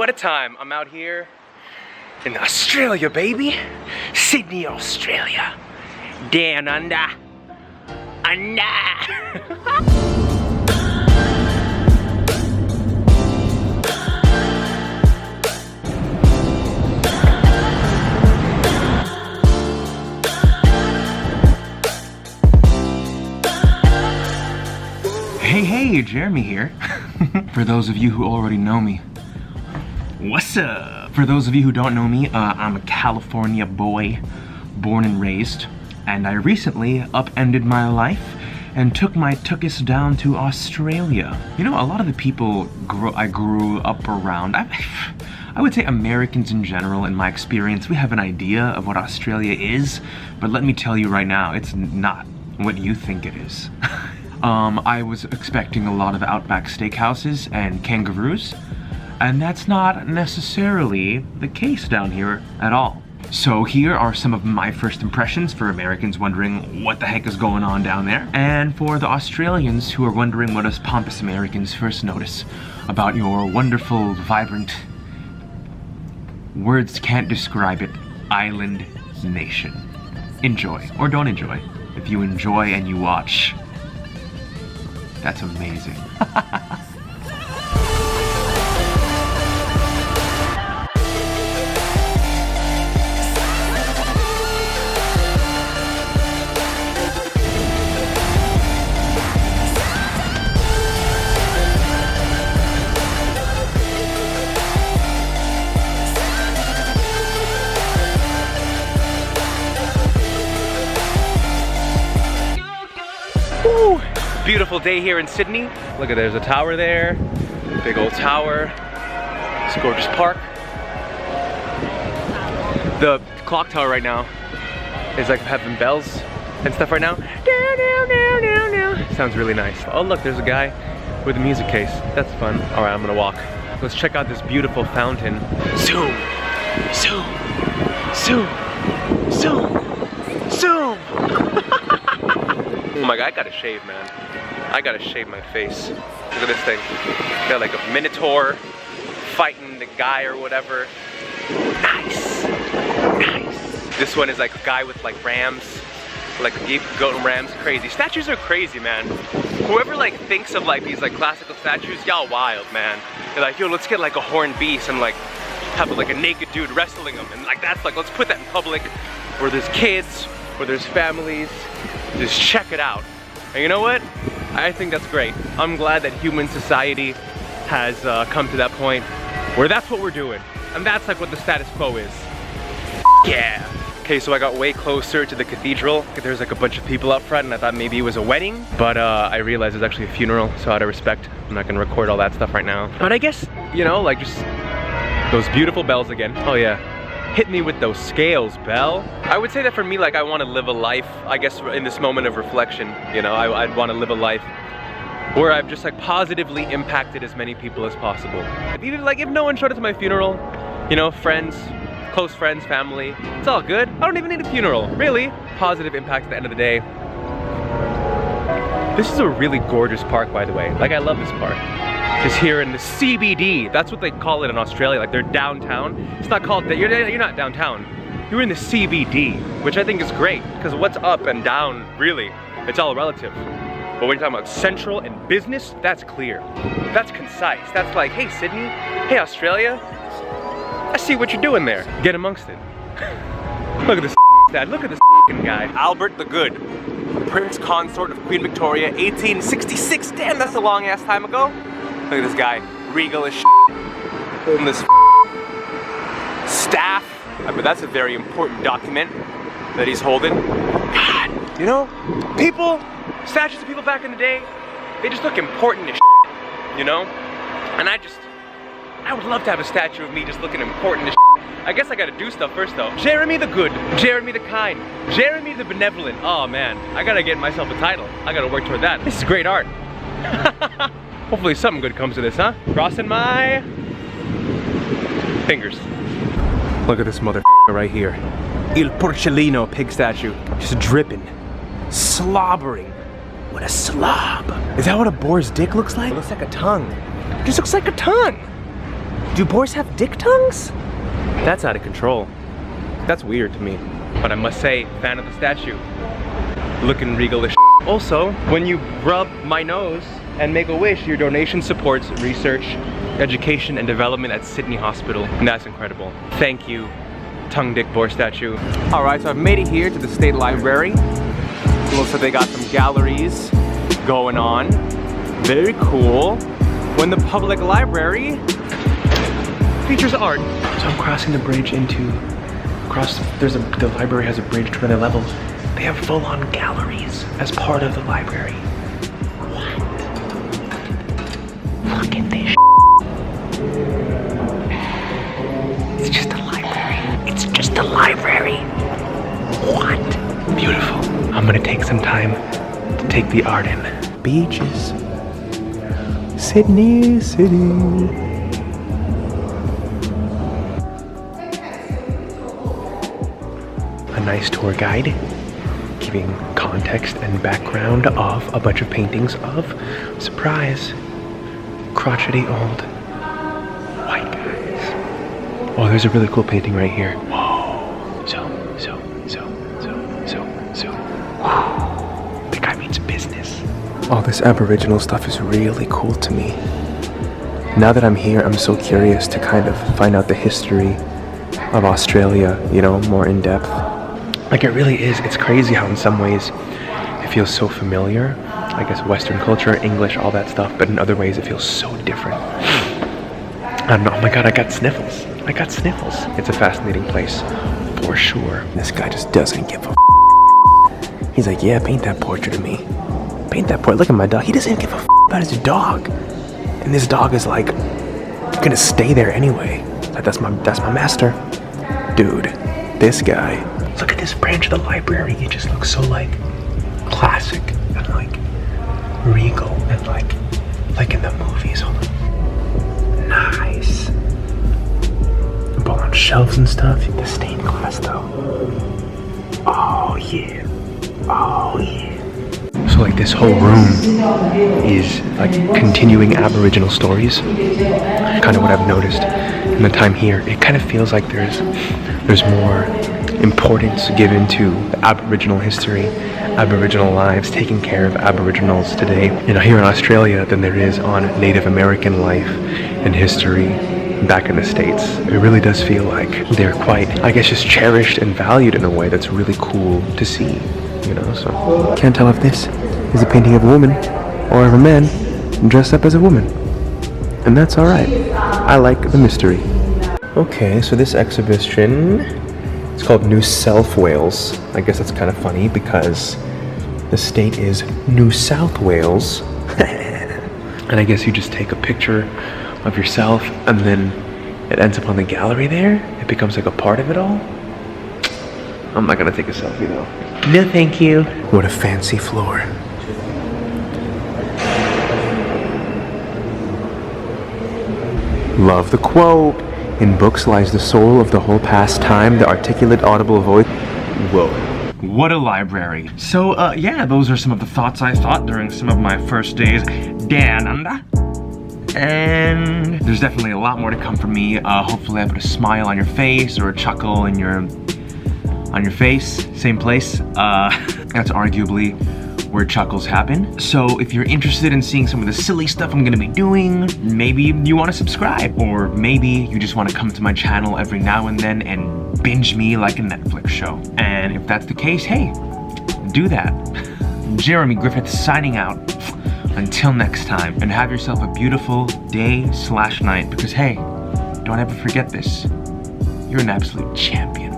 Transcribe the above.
what a time. I'm out here in Australia, baby. Sydney, Australia. Down under. Hey, Jeremy here. For those of you who already know me, what's up? For those of you who don't know me, I'm a California boy, born and raised, and I recently upended my life and took us down to Australia. You know, a lot of the people I grew up around, I would say Americans in general, in my experience, we have an idea of what Australia is, but let me tell you right now, it's not what you think it is. I was expecting a lot of Outback steakhouses and kangaroos, and that's not necessarily the case down here at all. So here are some of my first impressions for Americans wondering what the heck is going on down there, and for the Australians who are wondering what us pompous Americans first notice about your wonderful, vibrant, words can't describe it, island nation. Enjoy, or don't enjoy. If you enjoy and you watch, that's amazing. Woo! Beautiful day here in Sydney. Look at, there's a tower there, big old tower. It's a gorgeous park. The clock tower right now is like having bells and stuff right now. Sounds really nice. Oh look, there's a guy with a music case. That's fun. All right, I'm gonna walk. Let's check out this beautiful fountain. Zoom, zoom, zoom, zoom, zoom. Oh my god, I gotta shave, man. I gotta shave my face. Look at this thing. Got like a minotaur fighting the guy or whatever. Nice, nice. This one is like a guy with like rams, like goat and rams. Crazy. Statues are crazy, man. Whoever like thinks of like these like classical statues, y'all wild, man. They're like, yo, let's get like a horned beast and like have like a naked dude wrestling them, and like that's like, let's put that in public where there's kids, where there's families. Just check it out. And you know what? I think that's great. I'm glad that human society has come to that point where that's what we're doing. And that's like what the status quo is. Yeah. Okay, so I got way closer to the cathedral. There's like a bunch of people out front and I thought maybe it was a wedding, but I realized it's actually a funeral, so out of respect, I'm not gonna record all that stuff right now. But I guess, you know, like just those beautiful bells again. Oh yeah. Hit me with those scales, Belle. I would say that for me, like I want to live a life, I guess in this moment of reflection, you know, I'd want to live a life where I've just like positively impacted as many people as possible. Even like if no one showed up to my funeral, you know, friends, close friends, family, it's all good. I don't even need a funeral, really. Positive impact at the end of the day. This is a really gorgeous park, by the way. Like I love this park. Just here in the CBD. That's what they call it in Australia. Like they're downtown. It's not called that. You're not downtown. You're in the CBD, which I think is great because what's up and down, really, it's all relative. But when you're talking about central and business, that's clear. That's concise. That's like, hey Sydney, hey Australia, I see what you're doing there. Get amongst it. Look at this dad. Look at this guy. Albert the Good, Prince Consort of Queen Victoria, 1866. Damn, that's a long ass time ago. Look at this guy, regal as holding this staff. I mean, that's a very important document that he's holding. God, you know, people, statues of people back in the day, they just look important as you know? And I would love to have a statue of me just looking important as I guess I gotta do stuff first though. Jeremy the Good, Jeremy the Kind, Jeremy the Benevolent. Oh man, I gotta get myself a title. I gotta work toward that. This is great art. Hopefully something good comes of this, huh? Crossing my fingers. Look at this motherfucker right here. Il Porcellino pig statue. Just dripping, slobbering. What a slob. Is that what a boar's dick looks like? It looks like a tongue. It just looks like a tongue. Do boars have dick tongues? That's out of control. That's weird to me. But I must say, fan of the statue. Looking regal as shit. Also, when you rub my nose and make a wish, your donation supports research, education, and development at Sydney Hospital. And that's incredible. Thank you, tongue dick boar statue. All right, so I've made it here to the State Library. It looks like they got some galleries going on. Very cool. When the public library features art. So I'm crossing the bridge into, the library has a bridge to another level. They have full-on galleries as part of the library. What? Look at this. It's just a library. It's just a library. What? Beautiful. I'm gonna take some time to take the art in. Beaches. Sydney City. A nice tour guide giving context and background of a bunch of paintings of, surprise, crotchety old white guys. Oh, there's a really cool painting right here. Whoa. So. Whoa. The guy means business. All this Aboriginal stuff is really cool to me. Now that I'm here, I'm so curious to kind of find out the history of Australia, you know, more in depth. Like, it really is. It's crazy how in some ways it feels so familiar. I guess Western culture, English, all that stuff, but in other ways it feels so different. I don't know. Oh my God, I got sniffles. I got sniffles. It's a fascinating place, for sure. This guy just doesn't give a He's like, yeah, paint that portrait of me. Paint that portrait. Look at my dog. He doesn't give a about his dog. And this dog is like gonna stay there anyway. Like, that's my master. Dude, this guy. Look at this branch of the library. It just looks so like classic and like regal and like in the movies. Hold on. Nice. But on shelves and stuff. The stained glass though. Oh yeah. Oh yeah. So like this whole room is like continuing Aboriginal stories. Kind of what I've noticed in the time here. It kind of feels like there's more importance given to Aboriginal history, Aboriginal lives, taking care of Aboriginals today, you know, here in Australia than there is on Native American life and history back in the States. It really does feel like they're quite, I guess, just cherished and valued in a way that's really cool to see, you know, so. Can't tell if this is a painting of a woman or of a man dressed up as a woman. And that's all right. I like the mystery. Okay, so this exhibition, it's called New South Wales. I guess that's kind of funny because the state is New South Wales. And I guess you just take a picture of yourself and then it ends up on the gallery there. It becomes like a part of it all. I'm not gonna take a selfie though. No, thank you. What a fancy floor. Love the quote. In books lies the soul of the whole past time, the articulate, audible voice. Whoa. What a library. So, yeah, those are some of the thoughts I thought during some of my first days down under. And there's definitely a lot more to come from me. Hopefully I put a smile on your face or a chuckle on your face. Same place. That's arguably where chuckles happen. So if you're interested in seeing some of the silly stuff I'm gonna be doing, maybe you wanna subscribe, or maybe you just wanna come to my channel every now and then and binge me like a Netflix show. And if that's the case, hey, do that. Jeremy Griffith signing out. Until next time, and have yourself a beautiful day/night, because hey, don't ever forget this. You're an absolute champion.